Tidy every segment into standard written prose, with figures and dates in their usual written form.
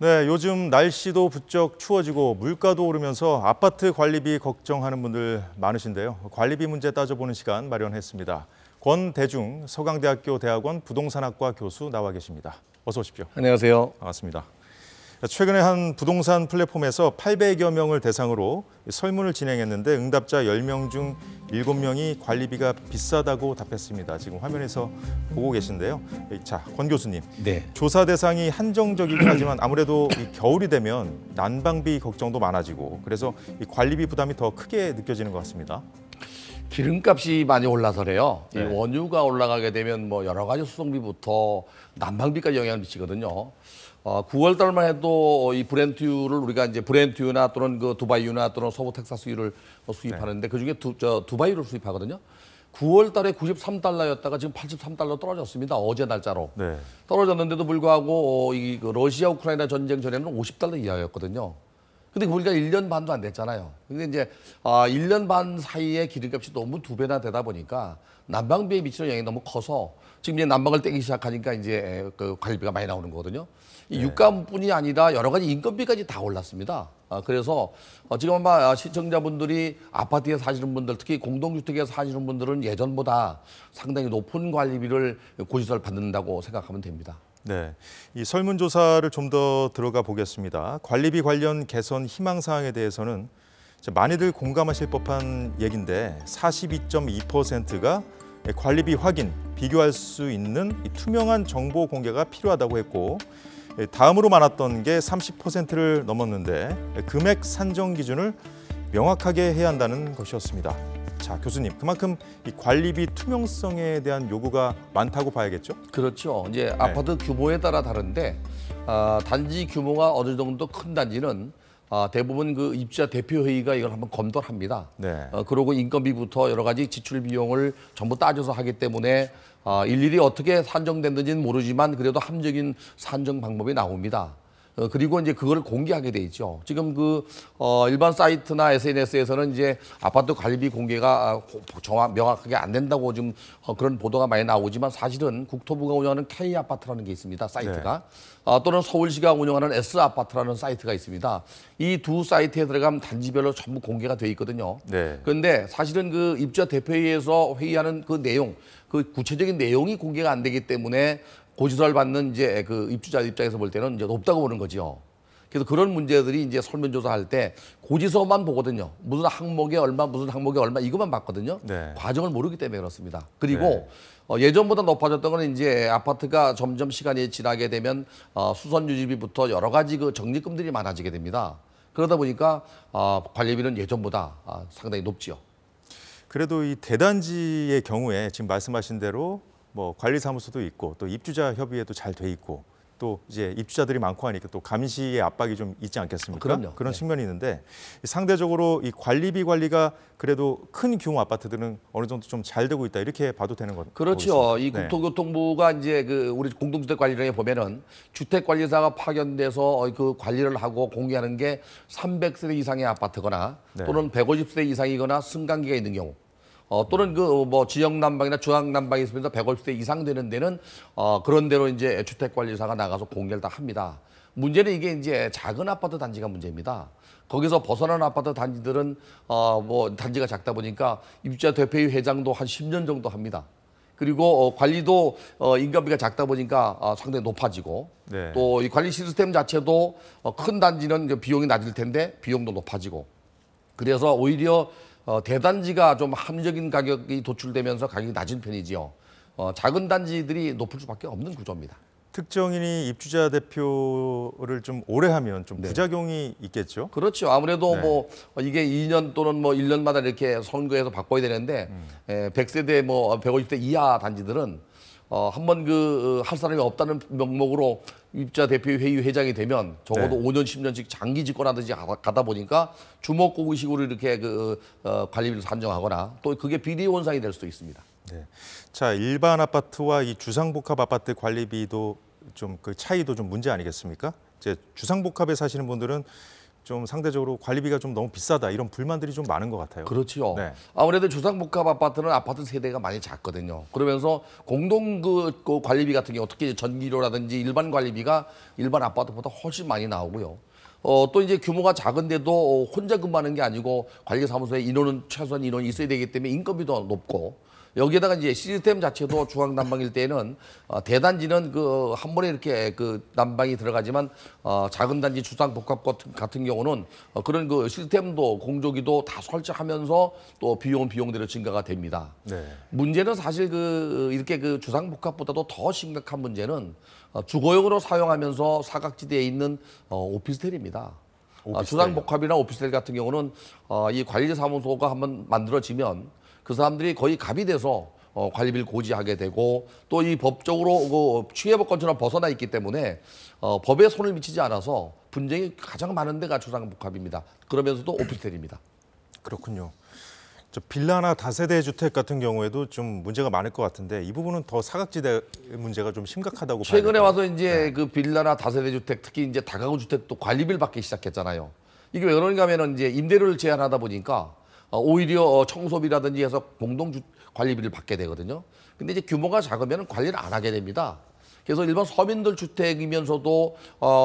네, 요즘 날씨도 부쩍 추워지고 물가도 오르면서 아파트 관리비 걱정하는 분들 많으신데요. 관리비 문제 따져보는 시간 마련했습니다. 권대중 서강대학교 대학원 부동산학과 교수 나와 계십니다. 어서 오십시오. 안녕하세요. 반갑습니다. 최근에 한 부동산 플랫폼에서 800여 명을 대상으로 설문을 진행했는데 응답자 10명 중 7명이 관리비가 비싸다고 답했습니다. 지금 화면에서 보고 계신데요. 자, 권 교수님. 네. 조사 대상이 한정적이긴 하지만 아무래도 이 겨울이 되면 난방비 걱정도 많아지고 그래서 이 관리비 부담이 더 크게 느껴지는 것 같습니다. 기름값이 많이 올라서래요. 네. 이 원유가 올라가게 되면 뭐 여러 가지 수송비부터 난방비까지 영향을 미치거든요. 9월 달만 해도 이 브렌트유를 우리가 이제 브렌트유나 또는 그 두바이유나 또는 서부 텍사스유를 수입하는데 그중에 두바이유를 수입하거든요. 9월 달에 93달러였다가 지금 83달러 떨어졌습니다. 어제 날짜로. 네. 떨어졌는데도 불구하고 이 러시아 우크라이나 전쟁 전에는 50달러 이하였거든요. 근데 우리가 1년 반도 안 됐잖아요. 근데 이제 1년 반 사이에 기름값이 너무 2배나 되다 보니까 난방비에 미치는 영향이 너무 커서 지금 이제 난방을 떼기 시작하니까 이제 그 관리비가 많이 나오는 거거든요. 이 유가뿐이 아니라 여러 가지 인건비까지 다 올랐습니다. 그래서 지금 아마 시청자분들이 아파트에 사시는 분들, 특히 공동주택에 사시는 분들은 예전보다 상당히 높은 관리비를 고지서를 받는다고 생각하면 됩니다. 네, 이 설문조사를 좀 더 들어가 보겠습니다. 관리비 관련 개선 희망 사항에 대해서는 많이들 공감하실 법한 얘기인데 42.2%가 관리비 확인, 비교할 수 있는 투명한 정보 공개가 필요하다고 했고 다음으로 많았던 게 30%를 넘었는데 금액 산정 기준을 명확하게 해야 한다는 것이었습니다. 자, 교수님, 그만큼 이 관리비 투명성에 대한 요구가 많다고 봐야겠죠? 그렇죠. 이제 아파트 규모에 따라 다른데 단지 규모가 어느 정도 큰 단지는 대부분 그 입주자 대표회의가 이걸 한번 검토를 합니다. 네. 그러고 인건비부터 여러 가지 지출 비용을 전부 따져서 하기 때문에 일일이 어떻게 산정됐는지는 모르지만 그래도 합리적인 산정 방법이 나옵니다. 그리고 이제 그걸 공개하게 돼 있죠. 지금 그 일반 사이트나 SNS에서는 이제 아파트 관리비 공개가 명확하게 안 된다고 지금 그런 보도가 많이 나오지만 사실은 국토부가 운영하는 K 아파트라는 게 있습니다. 사이트가. 또는 서울시가 운영하는 S 아파트라는 사이트가 있습니다. 이 두 사이트에 들어가면 단지별로 전부 공개가 돼 있거든요. 네. 그런데 사실은 그 입주자 대표회의에서 회의하는 그 내용, 그 구체적인 내용이 공개가 안 되기 때문에 고지서를 받는 이제 그 입주자 입장에서 볼 때는 이제 높다고 보는 거죠. 그래서 그런 문제들이 이제 설문조사할 때 고지서만 보거든요. 무슨 항목에 얼마, 무슨 항목에 얼마 이것만 봤거든요. 네. 과정을 모르기 때문에 그렇습니다. 그리고 예전보다 높아졌던 건 이제 아파트가 점점 시간이 지나게 되면 수선 유지비부터 여러 가지 그 적립금들이 많아지게 됩니다. 그러다 보니까 관리비는 예전보다 상당히 높지요. 그래도 이 대단지의 경우에 지금 말씀하신 대로 뭐 관리사무소도 있고 또 입주자 협의회도 잘 돼 있고 또 이제 입주자들이 많고 하니까 또 감시의 압박이 좀 있지 않겠습니까? 그럼요. 그런 네. 측면이 있는데 상대적으로 이 관리비 관리가 그래도 큰 규모 아파트들은 어느 정도 좀 잘 되고 있다 이렇게 봐도 되는 것 그렇죠. 이 네. 국토교통부가 이제 그 우리 공동주택관리령에 보면은 주택관리사가 파견돼서 그 관리를 하고 공개하는 게 300세대 이상의 아파트거나 네. 또는 150세대 이상이거나 승강기가 있는 경우. 또는 그 뭐 지역 난방이나 중앙 난방이 있으면서 150세 이상 되는 데는 그런 데로 이제 주택관리사가 나가서 공개를 다 합니다. 문제는 이게 이제 작은 아파트 단지가 문제입니다. 거기서 벗어난 아파트 단지들은 뭐 단지가 작다 보니까 입주자 대표회의 회장도 한 10년 정도 합니다. 그리고 관리도 인건비가 작다 보니까 상당히 높아지고 네. 또 이 관리 시스템 자체도 큰 단지는 비용이 낮을 텐데 비용도 높아지고 그래서 오히려 대단지가 좀 합리적인 가격이 도출되면서 가격이 낮은 편이지요. 작은 단지들이 높을 수밖에 없는 구조입니다. 특정인이 입주자 대표를 좀 오래 하면 좀 네. 부작용이 있겠죠? 그렇죠. 아무래도 네. 뭐 이게 2년 또는 뭐 1년마다 이렇게 선거해서 바꿔야 되는데 100세대 뭐 150대 이하 단지들은 한번 그 할 사람이 없다는 명목으로 입주자 대표회의 회장이 되면 적어도 5년, 10년씩 장기 집권하듯이 가다 보니까 주먹고기식으로 이렇게 그 관리비를 산정하거나 또 그게 비리 원상이 될 수도 있습니다. 네. 자, 일반 아파트와 이 주상복합 아파트 관리비도 좀 그 차이도 좀 문제 아니겠습니까? 이제 주상복합에 사시는 분들은 좀 상대적으로 관리비가 좀 너무 비싸다 이런 불만들이 좀 많은 것 같아요. 그렇죠. 네. 아무래도 주상복합 아파트는 아파트 세대가 많이 작거든요. 그러면서 공동 그 관리비 같은 경우 특히 전기료라든지 일반 관리비가 일반 아파트보다 훨씬 많이 나오고요. 또 이제 규모가 작은데도 혼자 근무하는 게 아니고 관리사무소에 인원은 최소한 인원이 있어야 되기 때문에 인건비도 높고 여기에다가 이제 시스템 자체도 중앙 난방일 때는 대단지는 그 한 번에 이렇게 그 난방이 들어가지만 작은 단지 주상 복합 같은 경우는 그런 그 시스템도 공조기도 다 설치하면서 또 비용은 비용대로 증가가 됩니다. 네. 문제는 사실 그 이렇게 그 주상 복합보다도 더 심각한 문제는 주거용으로 사용하면서 사각지대에 있는 오피스텔입니다. 주상 복합이나 오피스텔 같은 경우는 이 관리사무소가 한번 만들어지면 그 사람들이 거의 갑이 돼서 관리비를 고지하게 되고 또 이 법적으로 그 취해법권처럼 벗어나 있기 때문에 법에 손을 미치지 않아서 분쟁이 가장 많은 데가 주상복합입니다. 그러면서도 오피스텔입니다. 그렇군요. 저 빌라나 다세대 주택 같은 경우에도 좀 문제가 많을 것 같은데 이 부분은 더 사각지대 문제가 좀 심각하다고 봐야 최근에 될까요? 와서 이제 그 빌라나 다세대 주택 특히 이제 다가구 주택도 관리비를 받기 시작했잖아요. 이게 왜 그런가 하면은 이제 임대료를 제한하다 보니까 오히려 청소비라든지 해서 공동 관리비를 받게 되거든요. 근데 이제 규모가 작으면 관리를 안 하게 됩니다. 그래서 일반 서민들 주택이면서도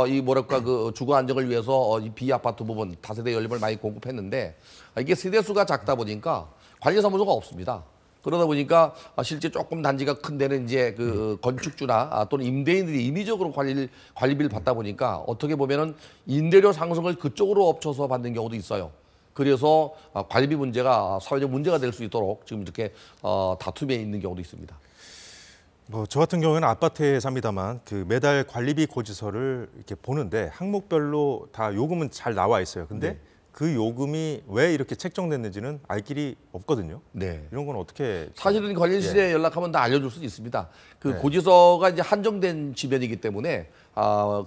이 뭐랄까 그 주거 안정을 위해서 이 비아파트 부분 다세대 연립을 많이 공급했는데 이게 세대 수가 작다 보니까 관리사무소가 없습니다. 그러다 보니까 실제 조금 단지가 큰 데는 이제 그 건축주나 또는 임대인들이 임의적으로 관리비를 받다 보니까 어떻게 보면은 임대료 상승을 그쪽으로 엎쳐서 받는 경우도 있어요. 그래서 관리비 문제가 사회적 문제가 될 수 있도록 지금 이렇게 다툼에 있는 경우도 있습니다. 뭐 저 같은 경우에는 아파트에 삽니다만 그 매달 관리비 고지서를 이렇게 보는데 항목별로 다 요금은 잘 나와 있어요. 근데 네. 그 요금이 왜 이렇게 책정됐는지는 알 길이 없거든요. 네. 이런 건 어떻게 사실은 관리실에 연락하면 다 알려줄 수 있습니다. 그 네. 고지서가 이제 한정된 지면이기 때문에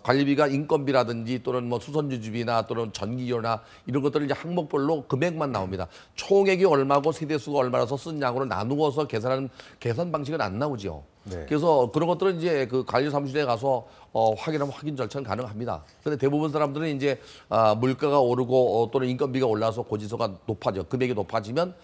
관리비가 인건비라든지 또는 뭐 수선유지비나 또는 전기료나 이런 것들을 이제 항목별로 금액만 나옵니다. 총액이 얼마고 세대수가 얼마라서 쓴 양으로 나누어서 계산하는 계산 방식은 안 나오죠. 네. 그래서 그런 것들은 이제 그 관리사무실에 가서 확인하면 확인 절차는 가능합니다. 근데 대부분 사람들은 이제 물가가 오르고 또는 인건비가 올라서 고지서가 높아져 금액이 높아지면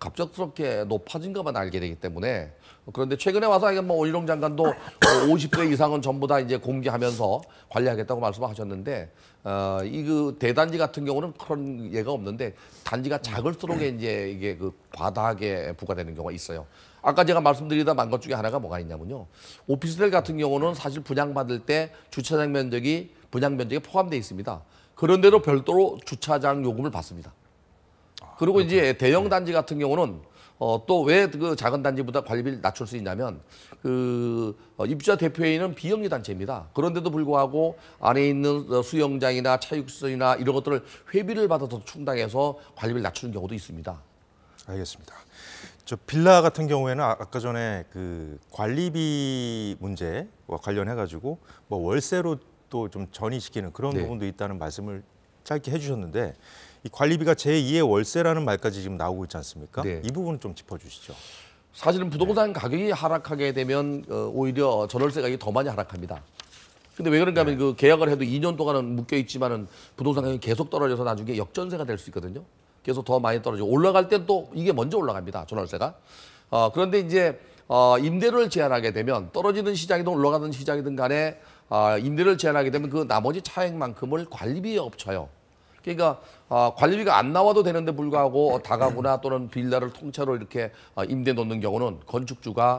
갑작스럽게 높아진 것만 알게 되기 때문에 그런데 최근에 와서 뭐 오일영 장관도 50대 이상은 전부 다 이제 공개하면서 관리하겠다고 말씀하셨는데 이 그 대단지 같은 경우는 그런 예가 없는데 단지가 작을수록 이제 이게 그 과다하게 부과되는 경우가 있어요. 아까 제가 말씀드리다 만 것 중에 하나가 뭐가 있냐면요. 오피스텔 같은 경우는 사실 분양받을 때 주차장 면적이 분양 면적에 포함되어 있습니다. 그런데도 별도로 주차장 요금을 받습니다. 그리고 이제 대형 단지 같은 경우는 또 왜 그 작은 단지보다 관리비를 낮출 수 있냐면 그 입주자 대표회의는 비영리 단체입니다. 그런데도 불구하고 안에 있는 수영장이나 체육시설이나 이런 것들을 회비를 받아서 충당해서 관리비를 낮추는 경우도 있습니다. 알겠습니다. 저 빌라 같은 경우에는 아까 전에 그 관리비 문제와 관련해 가지고 뭐 월세로 또 좀 전이시키는 그런 네. 부분도 있다는 말씀을 짧게 해주셨는데 이 관리비가 제2의 월세라는 말까지 지금 나오고 있지 않습니까? 네. 이 부분은 좀 짚어주시죠. 사실은 부동산 가격이 하락하게 되면 오히려 전월세 가격이 더 많이 하락합니다. 근데 왜 그런가 하면 그 계약을 해도 2년 동안은 묶여 있지만은 부동산 가격이 계속 떨어져서 나중에 역전세가 될 수 있거든요. 그래서 더 많이 떨어지고 올라갈 땐 또 이게 먼저 올라갑니다. 전월세가. 그런데 이제 임대료를 제한하게 되면 떨어지는 시장이든 올라가는 시장이든 간에 임대료를 제한하게 되면 그 나머지 차액만큼을 관리비에 엎쳐요. 그러니까 관리비가 안 나와도 되는데 불구하고 다가구나 또는 빌라를 통째로 이렇게 임대 놓는 경우는 건축주가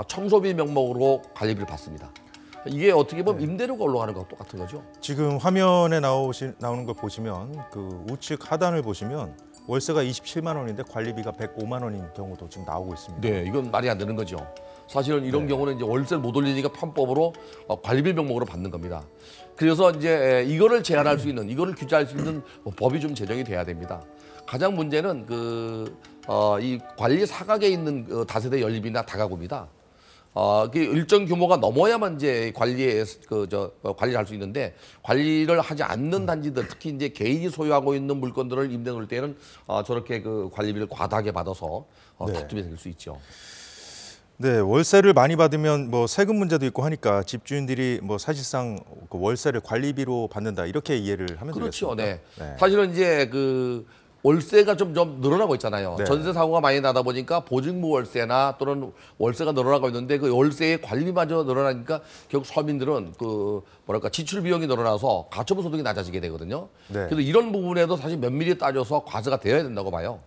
청소비 명목으로 관리비를 받습니다. 이게 어떻게 보면 임대료가 올라가는 것과 똑같은 거죠. 지금 화면에 나오는 걸 보시면 그 우측 하단을 보시면 월세가 27만 원인데 관리비가 105만 원인 경우도 지금 나오고 있습니다. 네, 이건 말이 안 되는 거죠. 사실은 이런 경우는 이제 월세를 못 올리니까 편법으로 관리비 명목으로 받는 겁니다. 그래서 이제 이거를 제한할 수 있는, 이거를 규제할 수 있는 법이 좀 제정이 돼야 됩니다. 가장 문제는 이 관리 사각에 있는 다세대 연립이나 다가구입니다. 그 일정 규모가 넘어야만 이제 관리를 할 수 있는데 관리를 하지 않는 단지들, 특히 이제 개인이 소유하고 있는 물건들을 임대 놓을 때는 저렇게 그 관리비를 과다하게 받아서 다툼이 생길 수 있죠. 네, 월세를 많이 받으면 뭐 세금 문제도 있고 하니까 집주인들이 뭐 사실상 그 월세를 관리비로 받는다 이렇게 이해를 하면 그렇죠. 되겠습니까? 네. 사실은 이제 그 월세가 좀 늘어나고 있잖아요. 네. 전세 사고가 많이 나다 보니까 보증부 월세나 또는 월세가 늘어나고 있는데 그 월세의 관리비마저 늘어나니까 결국 서민들은 그 뭐랄까 지출 비용이 늘어나서 가처분 소득이 낮아지게 되거든요. 네. 그래서 이런 부분에도 사실 면밀히 따져서 과세가 되어야 된다고 봐요.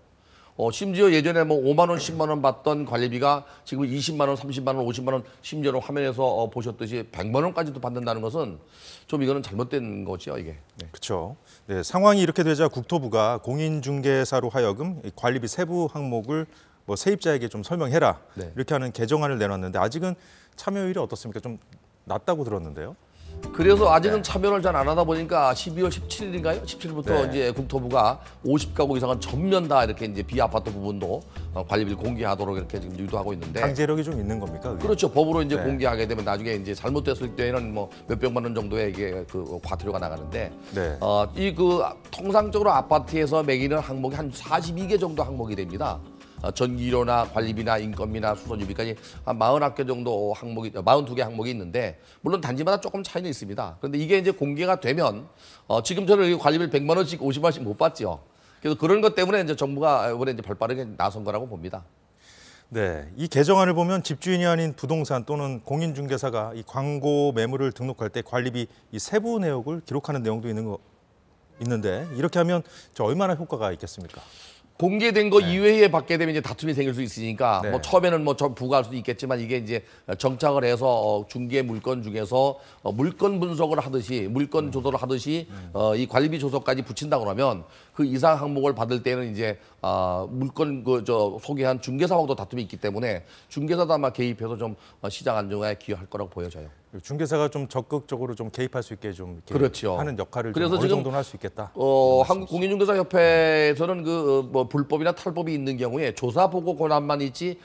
심지어 예전에 뭐 5만 원, 10만 원 받던 관리비가 지금 20만 원, 30만 원, 50만 원, 심지어는 화면에서 보셨듯이 100만 원까지도 받는다는 것은 좀 이거는 잘못된 거죠, 이게. 네. 그렇죠. 네, 상황이 이렇게 되자 국토부가 공인중개사로 하여금 이 관리비 세부 항목을 뭐 세입자에게 좀 설명해라 네. 이렇게 하는 개정안을 내놨는데 아직은 참여율이 어떻습니까? 좀 낮다고 들었는데요. 그래서 아직은 참여를 잘 안 하다 보니까 12월 17일인가요? 17일부터 네. 이제 국토부가 50가구 이상은 전면 다 이렇게 이제 비아파트 부분도 관리비를 공개하도록 이렇게 지금 유도하고 있는데. 강제력이 좀 있는 겁니까? 그게? 그렇죠. 법으로 이제 네. 공개하게 되면 나중에 이제 잘못됐을 때는 뭐 몇백만 원 정도의 이게 그 과태료가 나가는데. 네. 이 그 통상적으로 아파트에서 매기는 항목이 한 42개 정도 항목이 됩니다. 전기료나 관리비나 인건비나 수선유비까지 한 49개 정도 항목이 42개 항목이 있는데 물론 단지마다 조금 차이는 있습니다. 그런데 이게 이제 공개가 되면 지금처럼 관리비를 100만 원씩 50만 원씩 못 받죠. 그래서 그런 것 때문에 이제 정부가 이번에 이제 발빠르게 나선 거라고 봅니다. 네, 이 개정안을 보면 집주인이 아닌 부동산 또는 공인중개사가 이 광고 매물을 등록할 때 관리비 이 세부 내역을 기록하는 내용도 있는데 이렇게 하면 저 얼마나 효과가 있겠습니까? 공개된 거 이외에 받게 되면 이제 다툼이 생길 수 있으니까 네. 뭐 처음에는 뭐 부과할 수도 있겠지만 이게 이제 정착을 해서 중개 물건 중에서 물건 분석을 하듯이 물건 조서를 하듯이 이 관리비 조서까지 붙인다 그러면 그 이상 항목을 받을 때는 이제 물건 소개한 중개사하고도 다툼이 있기 때문에 중개사도 아마 개입해서 좀 시장 안정화에 기여할 거라고 보여져요. 중개사가 좀 적극적으로 좀 개입할 수 있게 좀 이렇게 그렇죠. 하는 역할을 그래서 좀 어느 지금 정도는 할 수 있겠다. 한국공인중개사협회에서는 그 뭐 불법이나 탈법이 있는 경우에 조사 보고 권한만 있지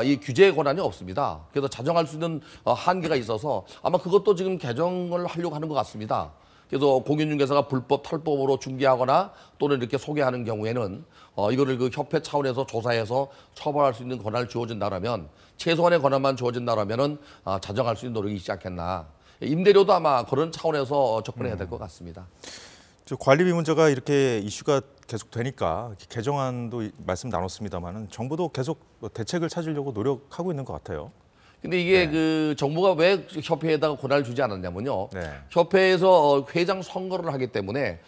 이 규제 권한이 없습니다. 그래서 자정할 수 있는 한계가 있어서 아마 그것도 지금 개정을 하려고 하는 것 같습니다. 그래서 공인중개사가 불법 탈법으로 중개하거나 또는 이렇게 소개하는 경우에는 이거를 그 협회 차원에서 조사해서 처벌할 수 있는 권한을 주어진다라면 최소한의 권한만 주어진다라면은 자정할 수 있는 노력이 있지 않겠나. 임대료도 아마 그런 차원에서 접근해야 될 것 같습니다. 저 관리비 문제가 이렇게 이슈가 계속 되니까 개정안도 말씀 나눴습니다만은 정부도 계속 대책을 찾으려고 노력하고 있는 것 같아요. 근데 이게 그 정부가 왜 협회에다가 권한을 주지 않았냐면요. 네. 협회에서 회장 선거를 하기 때문에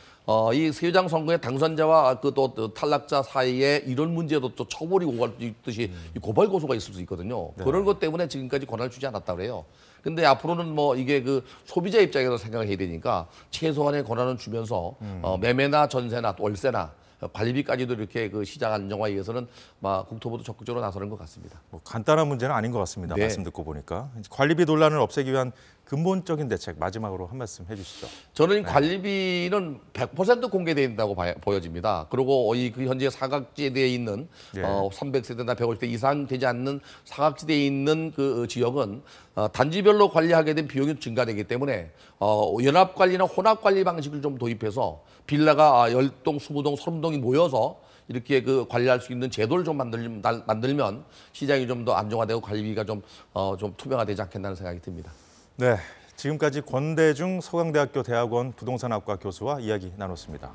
이 회장 선거의 당선자와 그 또 탈락자 사이에 이런 문제도 또 처벌이 오갈 수 있듯이 이 고발 고소가 있을 수 있거든요. 네. 그런 것 때문에 지금까지 권한을 주지 않았다 그래요. 근데 앞으로는 뭐 이게 그 소비자 입장에서 생각을 해야 되니까 최소한의 권한을 주면서 매매나 전세나 또 월세나 관리비까지도 이렇게 그 시장 안정화에 위해서는 국토부도 적극적으로 나서는 것 같습니다. 뭐 간단한 문제는 아닌 것 같습니다. 네. 말씀 듣고 보니까 관리비 논란을 없애기 위한 근본적인 대책 마지막으로 한 말씀 해주시죠. 저는 관리비는 100% 공개되어 있다고 보여집니다. 그리고 그 현재 사각지대에 있는 예. 300세대나 150세 이상 되지 않는 사각지대에 있는 그 지역은 단지별로 관리하게 된 비용이 증가되기 때문에 연합 관리나 혼합 관리 방식을 좀 도입해서 빌라가 10동, 20동, 30동이 모여서 이렇게 그 관리할 수 있는 제도를 좀 만들면 시장이 좀 더 안정화되고 관리비가 좀 투명화되지 않겠다는 생각이 듭니다. 네, 지금까지 권대중 서강대학교 대학원 부동산학과 교수와 이야기 나눴습니다.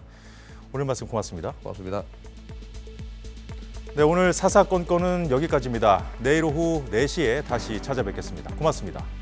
오늘 말씀 고맙습니다. 고맙습니다. 네, 오늘 사사건건은 여기까지입니다. 내일 오후 4시에 다시 찾아뵙겠습니다. 고맙습니다.